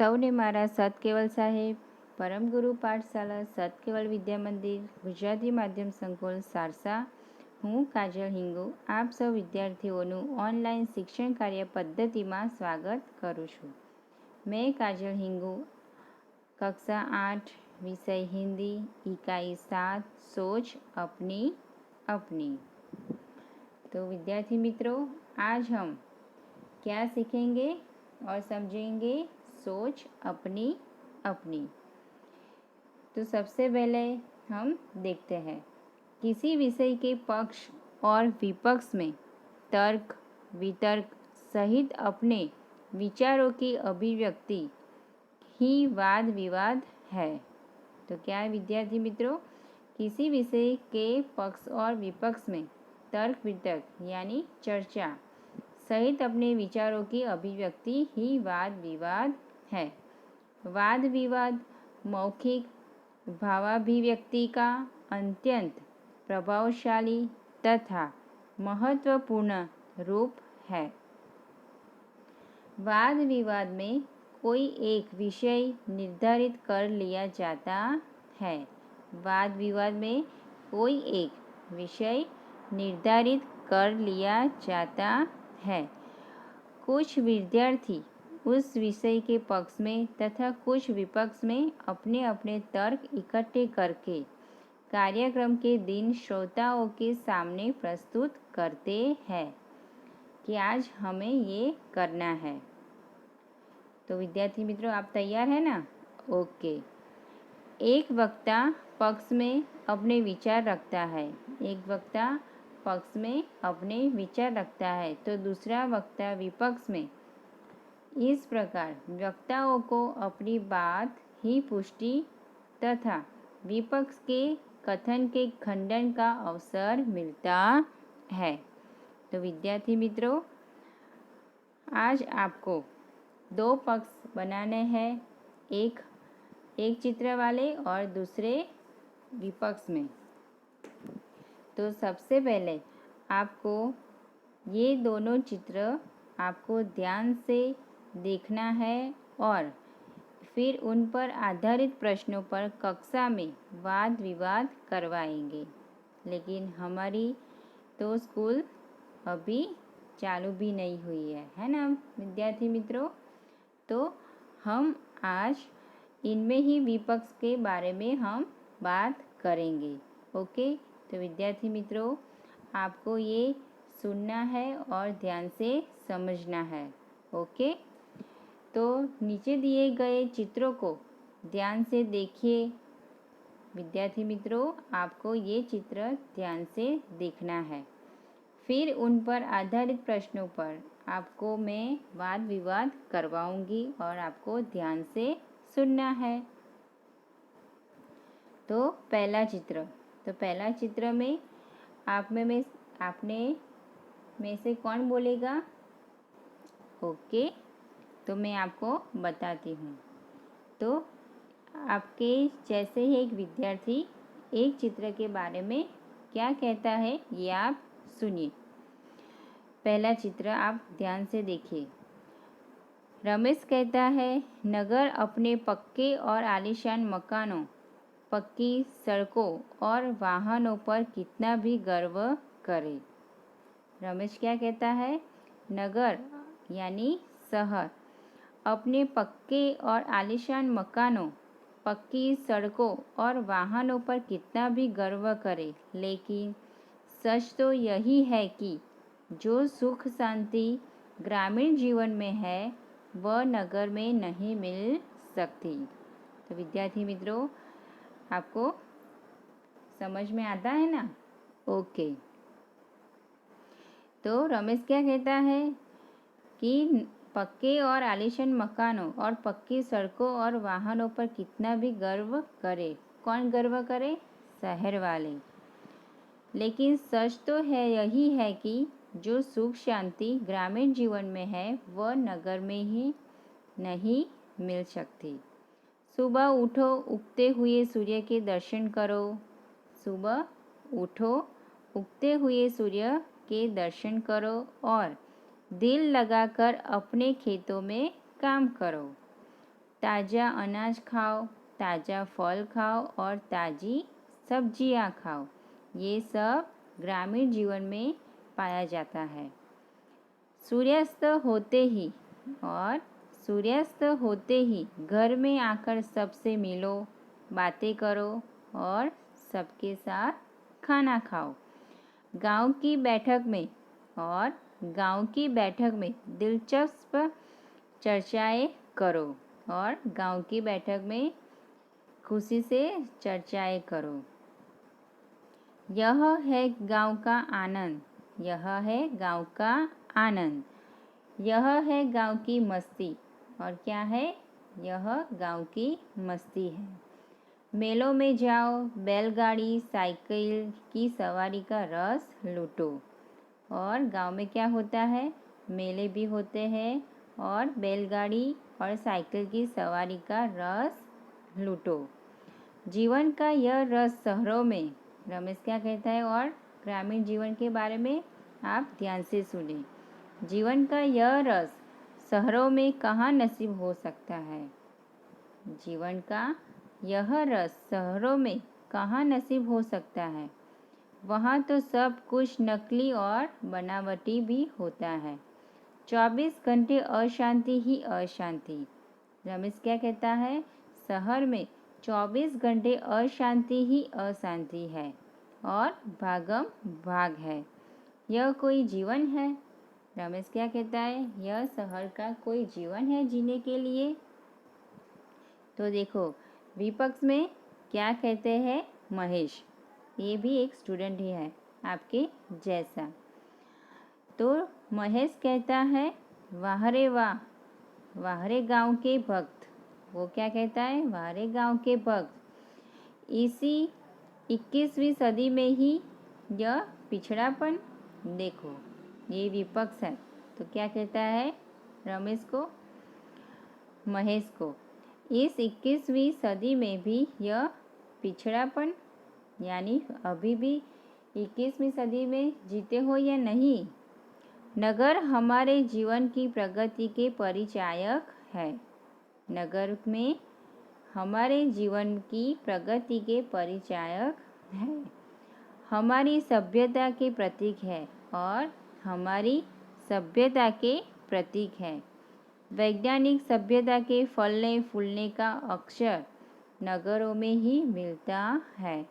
સૌને મારા સતકેવલ સાહેબ પરમ ગુરુ પાઠશાલા સતકેવલ વિદ્યા મંદિર ગુજરાતી માધ્યમ સંકુલ સારસા. હું કાજલ હિંગુ આપ સૌ વિદ્યાર્થીઓનું ઓનલાઈન શિક્ષણ કાર્ય પદ્ધતિમાં સ્વાગત કરું છું. મેં કાજલ હિંગુ कक्षा 8 विषय हिंदी इकाई 7 सोच अपनी अपनी. तो विद्यार्थी मित्रों, आज हम क्या सीखेंगे और समझेंगे सोच अपनी अपनी. तो सबसे पहले हम देखते हैं किसी विषय के पक्ष और विपक्ष में तर्क वितर्क सहित अपने विचारों की अभिव्यक्ति ही वाद विवाद है. तो क्या है विद्यार्थी मित्रों, किसी विषय के पक्ष और विपक्ष में तर्क वितर्क यानी चर्चा सहित अपने विचारों की अभिव्यक्ति ही वाद विवाद है. वाद विवाद मौखिक भावाभिव्यक्ति का अत्यंत प्रभावशाली तथा महत्वपूर्ण रूप है. वाद विवाद में कोई एक विषय निर्धारित कर लिया जाता है. वाद विवाद में कोई एक विषय निर्धारित कर लिया जाता है. कुछ विद्यार्थी उस विषय के पक्ष में तथा कुछ विपक्ष में अपने अपने तर्क इकट्ठे करके कार्यक्रम के दिन श्रोताओं के सामने प्रस्तुत करते हैं कि आज हमें ये करना है. तो विद्यार्थी मित्रों, आप तैयार हैं ना? ओके. एक वक्ता पक्ष में अपने विचार रखता है, एक वक्ता पक्ष में अपने विचार रखता है तो दूसरा वक्ता विपक्ष में. इस प्रकार वक्ताओं को अपनी बात ही पुष्टि तथा विपक्ष के कथन के खंडन का अवसर मिलता है. तो विद्यार्थी मित्रों, आज आपको दो पक्ष बनाने हैं, एक चित्र वाले और दूसरे विपक्ष में. तो सबसे पहले आपको ये दोनों चित्र आपको ध्यान से देखना है और फिर उन पर आधारित प्रश्नों पर कक्षा में वाद विवाद करवाएंगे. लेकिन हमारी तो स्कूल अभी चालू भी नहीं हुई है ना विद्यार्थी मित्रों. तो हम आज इनमें ही विपक्ष के बारे में हम बात करेंगे. ओके. तो विद्यार्थी मित्रों, आपको ये सुनना है और ध्यान से समझना है. ओके. तो नीचे दिए गए चित्रों को ध्यान से देखिए. विद्यार्थी मित्रों, आपको ये चित्र ध्यान से देखना है. फिर उन पर आधारित प्रश्नों पर आपको मैं वाद विवाद करवाऊंगी और आपको ध्यान से सुनना है. तो पहला चित्र में आपने में से कौन बोलेगा? ओके. तो मैं आपको बताती हूँ. तो आपके जैसे ही एक विद्यार्थी एक चित्र के बारे में क्या कहता है ये आप सुनिए. पहला चित्र आप ध्यान से देखिए. रमेश कहता है, नगर अपने पक्के और आलीशान मकानों, पक्की सड़कों और वाहनों पर कितना भी गर्व करे. रमेश क्या कहता है? नगर यानी शहर अपने पक्के और आलीशान मकानों, पक्की सड़कों और वाहनों पर कितना भी गर्व करे, लेकिन सच तो यही है कि जो सुख शांति ग्रामीण जीवन में है वह नगर में नहीं मिल सकती. तो विद्यार्थी मित्रों, आपको समझ में आता है ना? ओके. तो रमेश क्या कहता है कि पक्के और आलीशान मकानों और पक्की सड़कों और वाहनों पर कितना भी गर्व करे. कौन गर्व करे? शहर वाले. लेकिन सच तो है यही है कि जो सुख शांति ग्रामीण जीवन में है वह नगर में ही नहीं मिल सकती. सुबह उठो, उगते हुए सूर्य के दर्शन करो. सुबह उठो, उगते हुए सूर्य के दर्शन करो और दिल लगाकर अपने खेतों में काम करो. ताज़ा अनाज खाओ, ताज़ा फल खाओ और ताज़ी सब्जियां खाओ। ये सब ग्रामीण जीवन में पाया जाता है। सूर्यास्त होते ही घर में आकर सबसे मिलो, बातें करो और सबके साथ खाना खाओ। गांव की बैठक में दिलचस्प चर्चाएं करो और गांव की बैठक में खुशी से चर्चाएं करो। यह है गांव का आनंद, यह है गांव का आनंद, यह है गांव की मस्ती। और क्या है? यह गांव की मस्ती है। मेलों में जाओ, बैलगाड़ी, साइकिल की सवारी का रस लूटो। और गांव में क्या होता है? मेले भी होते हैं और बैलगाड़ी और साइकिल की सवारी का रस लूटो। जीवन का यह रस शहरों में, रमेश क्या कहता है? और ग्रामीण जीवन के बारे में आप ध्यान से सुने। जीवन का यह रस शहरों में कहाँ नसीब हो सकता है? जीवन का यह रस शहरों में कहाँ नसीब हो सकता है? वहाँ तो सब कुछ नकली और बनावटी भी होता है। 24 घंटे अशांति ही अशांति। रमेश क्या कहता है? शहर में 24 घंटे अशांति ही अशांति है और भागम भाग है। यह कोई जीवन है? रमेश क्या कहता है? यह शहर का कोई जीवन है जीने के लिए? तो देखो विपक्ष में क्या कहते हैं महेश, ये भी एक स्टूडेंट ही है आपके जैसा। तो महेश कहता है वाह रे वाह, वाह रे गाँव के भक्त। वो क्या कहता है? वाह रे गाँव के भक्त। इसी 21वीं सदी में ही यह पिछड़ापन। देखो ये विपक्ष है, तो क्या कहता है रमेश को, महेश को, इस 21वीं सदी में भी यह पिछड़ापन, यानी अभी भी 21वीं सदी में जीते हो या नहीं। नगर हमारे जीवन की प्रगति के परिचायक है। नगर में हमारे जीवन की प्रगति के परिचायक है, हमारी सभ्यता के प्रतीक है और हमारी सभ्यता के प्रतीक है। वैज्ञानिक सभ्यता के फलने फूलने का अक्षर नगरों में ही मिलता है।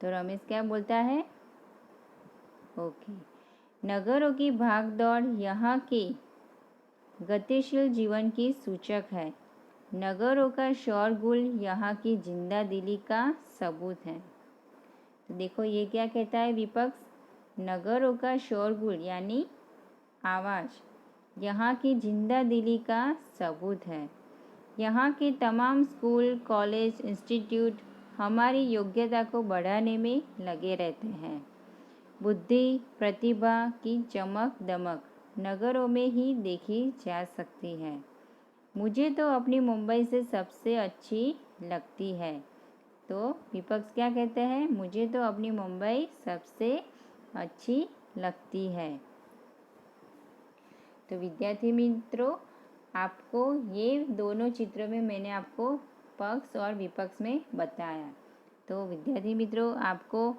तो रमेश क्या बोलता है? ओके, नगरों की भागदौड़ यहाँ के गतिशील जीवन की सूचक है। नगरों का शोरगुल यहाँ की जिंदा दिली का सबूत है। तो देखो ये क्या कहता है विपक्ष, नगरों का शोरगुल यानी आवाज़ यहाँ की जिंदा दिली का सबूत है। यहाँ के तमाम स्कूल, कॉलेज, इंस्टीट्यूट हमारी योग्यता को बढ़ाने में लगे रहते हैं। बुद्धि, प्रतिभा की चमक दमक नगरों में ही देखी जा सकती है। मुझे तो अपनी मुंबई से सबसे अच्छी लगती है। तो विपक्ष क्या कहते हैं? मुझे तो अपनी मुंबई सबसे अच्छी लगती है। तो विद्यार्थी मित्रों, आपको ये दोनों चित्रों में मैंने आपको पक्ष और विपक्ष में बताया। तो विद्यार्थी मित्रों, आपको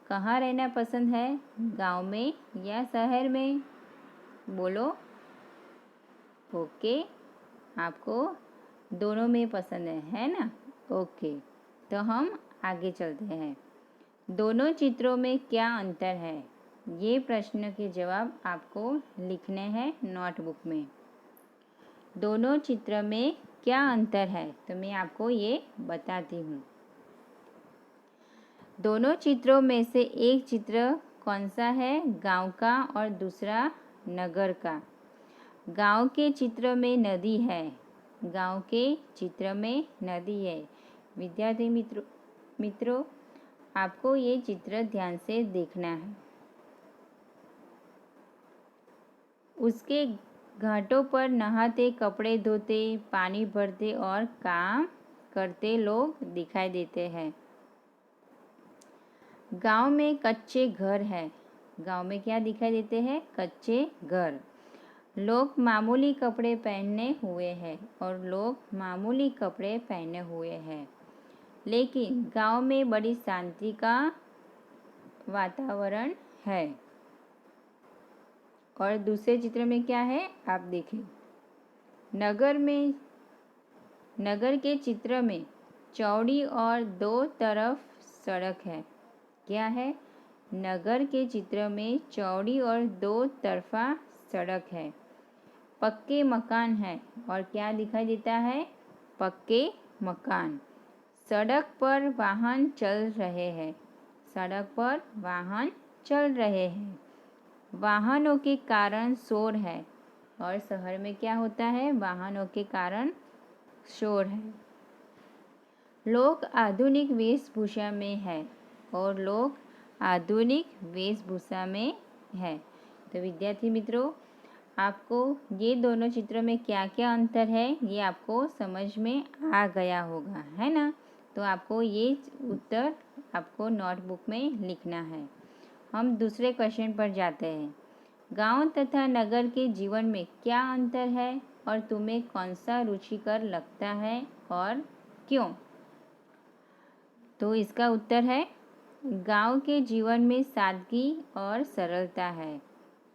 कहाँ रहना पसंद है, गांव में या शहर में? बोलो। ओके, आपको दोनों में पसंद है ना? ओके, तो हम आगे चलते हैं। दोनों चित्रों में क्या अंतर है? ये प्रश्न के जवाब आपको लिखने हैं नोटबुक में। दोनों चित्र में क्या अंतर है? तो मैं आपको ये बताती हूँ। दोनों चित्रों में से एक चित्र कौन सा है? गांव का और दूसरा नगर का। गांव के चित्र में नदी है, गांव के चित्र में नदी है। विद्यार्थी मित्रों, आपको ये चित्र ध्यान से देखना है। उसके घाटों पर नहाते, कपड़े धोते, पानी भरते और काम करते लोग दिखाई देते हैं। गांव में कच्चे घर हैं। गांव में क्या दिखाई देते हैं? कच्चे घर। लोग मामूली कपड़े पहने हुए हैं और लोग मामूली कपड़े पहने हुए हैं, लेकिन गांव में बड़ी शांति का वातावरण है। और दूसरे चित्र में क्या है आप देखें। नगर के चित्र में चौड़ी और दो तरफ सड़क है। क्या है? नगर के चित्र में चौड़ी और दो तरफा सड़क है। पक्के मकान है और क्या दिखाई देता है? पक्के मकान। सड़क पर वाहन चल रहे हैं। सड़क पर वाहन चल रहे हैं। वाहनों के कारण शोर है। और शहर में क्या होता है? वाहनों के कारण शोर है। लोग आधुनिक वेशभूषा में है और लोग आधुनिक वेशभूषा में है। तो विद्यार्थी मित्रों, आपको ये दोनों चित्रों में क्या क्या अंतर है ये आपको समझ में आ गया होगा, है ना? तो आपको ये उत्तर आपको नोटबुक में लिखना है। हम दूसरे क्वेश्चन पर जाते हैं। गांव तथा नगर के जीवन में क्या अंतर है और तुम्हें कौन सा रुचिकर लगता है और क्यों? तो इसका उत्तर है, गांव के जीवन में सादगी और सरलता है।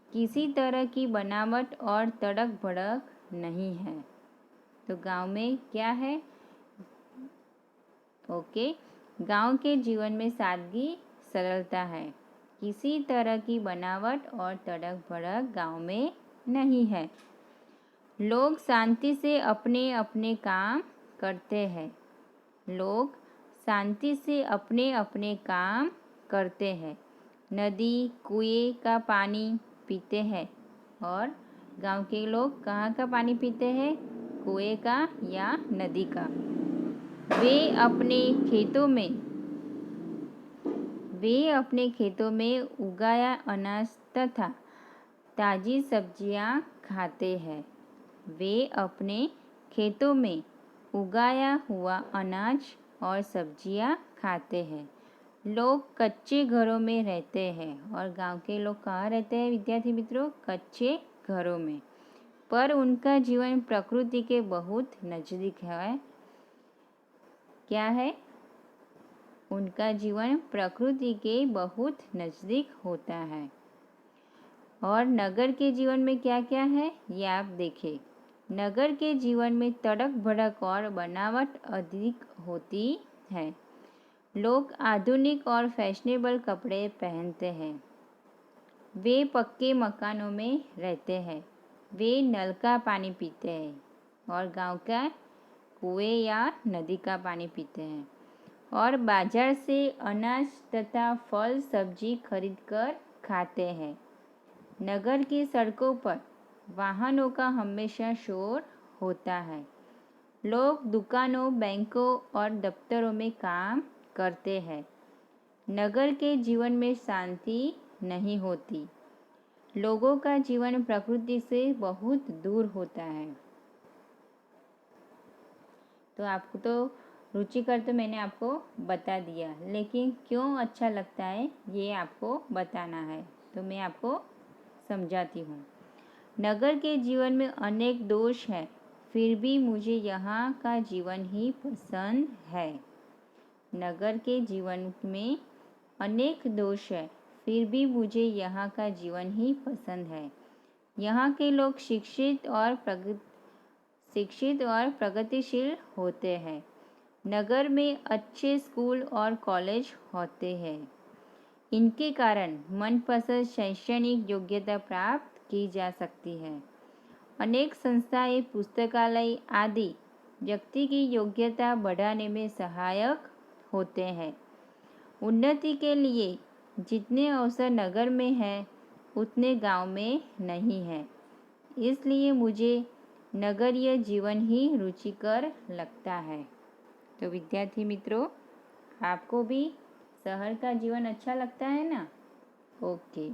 किसी तरह की बनावट और तड़क भड़क नहीं है। तो गांव में क्या है? ओके, गांव के जीवन में सादगी सरलता है। किसी तरह की बनावट और तड़क भड़क गांव में नहीं है। लोग शांति से अपने अपने काम करते हैं। लोग शांति से अपने अपने काम करते हैं। नदी कुएं का पानी पीते हैं और गांव के लोग कहाँ का पानी पीते हैं? कुएं का या नदी का। वे अपने खेतों में उगाया अनाज तथा ताज़ी सब्जियां खाते हैं। वे अपने खेतों में उगाया हुआ अनाज और सब्जियां खाते हैं। लोग कच्चे घरों में रहते हैं और गांव के लोग कहाँ रहते हैं विद्यार्थी मित्रों? कच्चे घरों में। पर उनका जीवन प्रकृति के बहुत नज़दीक है। क्या है? उनका जीवन प्रकृति के बहुत नज़दीक होता है। और नगर के जीवन में क्या क्या है ये आप देखें। नगर के जीवन में तड़क भड़क और बनावट अधिक होती है। लोग आधुनिक और फैशनेबल कपड़े पहनते हैं। वे पक्के मकानों में रहते हैं। वे नल का पानी पीते हैं और गांव का कुएं या नदी का पानी पीते हैं और बाजार से अनाज तथा फल सब्जी खरीदकर खाते हैं। नगर की सड़कों पर वाहनों का हमेशा शोर होता है। लोग दुकानों, बैंकों और दफ्तरों में काम करते हैं। नगर के जीवन में शांति नहीं होती। लोगों का जीवन प्रकृति से बहुत दूर होता है। तो आपको तो रुचिकर तो मैंने आपको बता दिया, लेकिन क्यों अच्छा लगता है ये आपको बताना है। तो मैं आपको समझाती हूँ। नगर के जीवन में अनेक दोष हैं, फिर भी मुझे यहाँ का जीवन ही पसंद है। नगर के जीवन में अनेक दोष है, फिर भी मुझे यहाँ का जीवन ही पसंद है। यहाँ के लोग शिक्षित और प्रगतिशील होते हैं। नगर में अच्छे स्कूल और कॉलेज होते हैं। इनके कारण मनपसंद शैक्षणिक योग्यता प्राप्त की जा सकती है। अनेक संस्थाएं, पुस्तकालय आदि व्यक्ति की योग्यता बढ़ाने में सहायक होते हैं। उन्नति के लिए जितने अवसर नगर में हैं उतने गांव में नहीं हैं। इसलिए मुझे नगरीय जीवन ही रुचिकर लगता है। तो विद्यार्थी मित्रों, आपको भी शहर का जीवन अच्छा लगता है ना? ओके,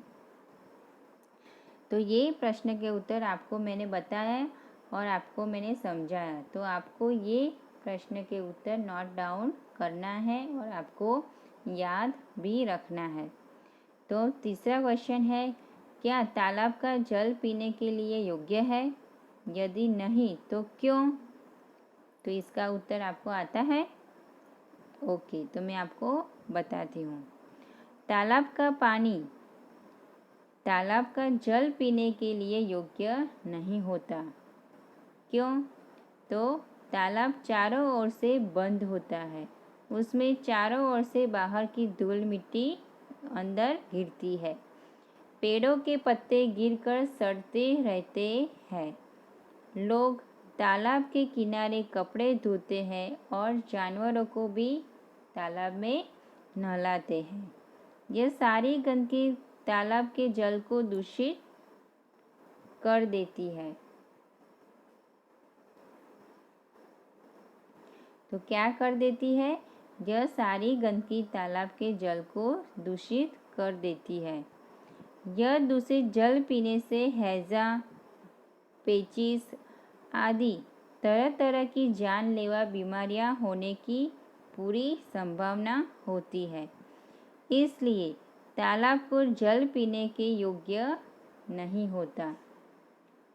तो ये प्रश्न के उत्तर आपको मैंने बताया और आपको मैंने समझाया। तो आपको ये प्रश्न के उत्तर नोट डाउन करना है और आपको याद भी रखना है। तो तीसरा क्वेश्चन है, क्या तालाब का जल पीने के लिए योग्य है? यदि नहीं तो क्यों? तो इसका उत्तर आपको आता है? ओके, तो मैं आपको बताती हूँ। तालाब का जल पीने के लिए योग्य नहीं होता। क्यों? तो तालाब चारों ओर से बंद होता है। उसमें चारों ओर से बाहर की धूल मिट्टी अंदर गिरती है। पेड़ों के पत्ते गिरकर सड़ते रहते हैं। लोग तालाब के किनारे कपड़े धोते हैं और जानवरों को भी तालाब में नहलाते हैं। यह सारी गंदगी तालाब के जल को दूषित कर देती है। तो क्या कर देती है? यह सारी गंदगी तालाब के जल को दूषित कर देती है। यह दूषित जल पीने से हैजा, पेचिश आदि तरह तरह की जानलेवा बीमारियां होने की पूरी संभावना होती है। इसलिए तालाब को जल पीने के योग्य नहीं होता।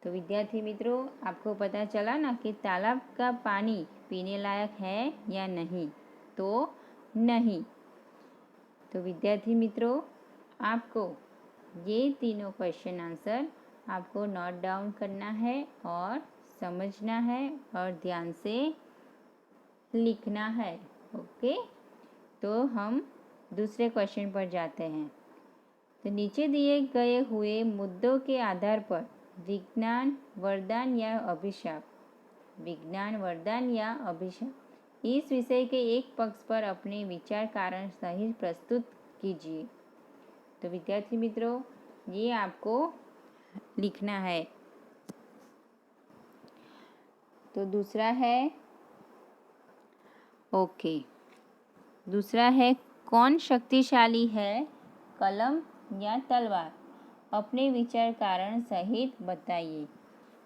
तो विद्यार्थी मित्रों, आपको पता चला ना कि तालाब का पानी पीने लायक है या नहीं? तो नहीं। तो विद्यार्थी मित्रों, आपको ये तीनों क्वेश्चन आंसर आपको नोट डाउन करना है और समझना है और ध्यान से लिखना है। ओके, तो हम दूसरे क्वेश्चन पर जाते हैं। तो नीचे दिए गए हुए मुद्दों के आधार पर विज्ञान वरदान या अभिशाप, इस विषय के एक पक्ष पर अपने विचार कारण सहित प्रस्तुत कीजिए। तो विद्यार्थी मित्रों, ये आपको लिखना है। तो दूसरा है कौन शक्तिशाली है, कलम या तलवार? अपने विचार कारण सहित बताइए।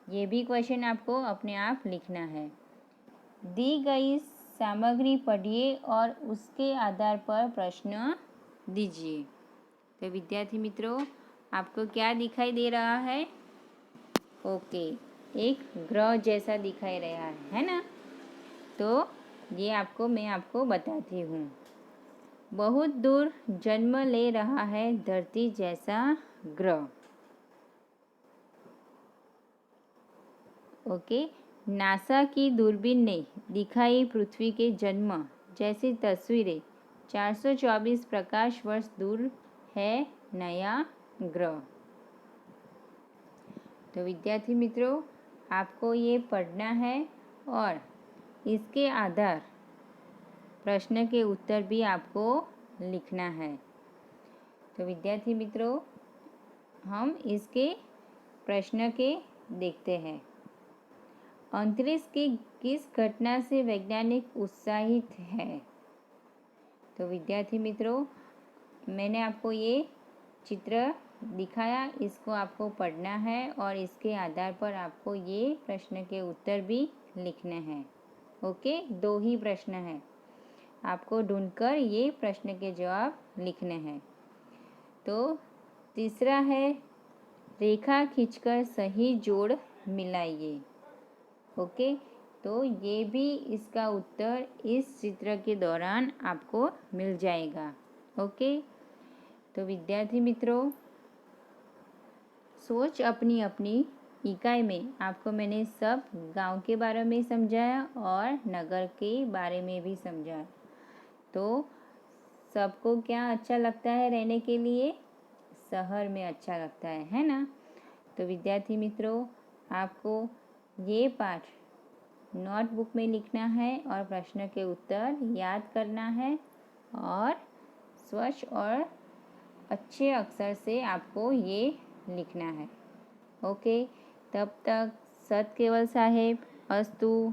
ये भी क्वेश्चन आपको अपने आप लिखना है। दी गई सामग्री पढ़िए और उसके आधार पर प्रश्न दीजिए। तो विद्यार्थी मित्रों, आपको क्या दिखाई दे रहा है? ओके, एक ग्रह जैसा दिखाई रहा है ना? तो ये मैं आपको बताती हूँ। बहुत दूर जन्म ले रहा है धरती जैसा ग्रह। ओके, नासा की दूरबीन ने दिखाई पृथ्वी के जन्म जैसी तस्वीरें। 424 प्रकाश वर्ष दूर है नया ग्रह। तो विद्यार्थी मित्रों, आपको ये पढ़ना है और इसके आधार प्रश्न के उत्तर भी आपको लिखना है। तो विद्यार्थी मित्रों, हम इसके प्रश्न के देखते हैं। अंतरिक्ष की किस घटना से वैज्ञानिक उत्साहित है? तो विद्यार्थी मित्रों, मैंने आपको ये चित्र दिखाया, इसको आपको पढ़ना है और इसके आधार पर आपको ये प्रश्न के उत्तर भी लिखने हैं। ओके, 2 ही प्रश्न हैं, आपको ढूंढकर ये प्रश्न के जवाब लिखने हैं। तो तीसरा है रेखा खींचकर सही जोड़ मिलाइए। ओके, तो ये भी इसका उत्तर इस चित्र के दौरान आपको मिल जाएगा। ओके, तो विद्यार्थी मित्रों, सोच अपनी अपनी इकाई में आपको मैंने सब गांव के बारे में समझाया और नगर के बारे में भी समझाया। तो सबको क्या अच्छा लगता है रहने के लिए? शहर में अच्छा लगता है ना? तो विद्यार्थी मित्रों, आपको ये पाठ नोटबुक में लिखना है और प्रश्न के उत्तर याद करना है और स्वच्छ और अच्छे अक्षर से आपको ये लिखना है। ओके, तब तक सत केवल साहेब, अस्तु।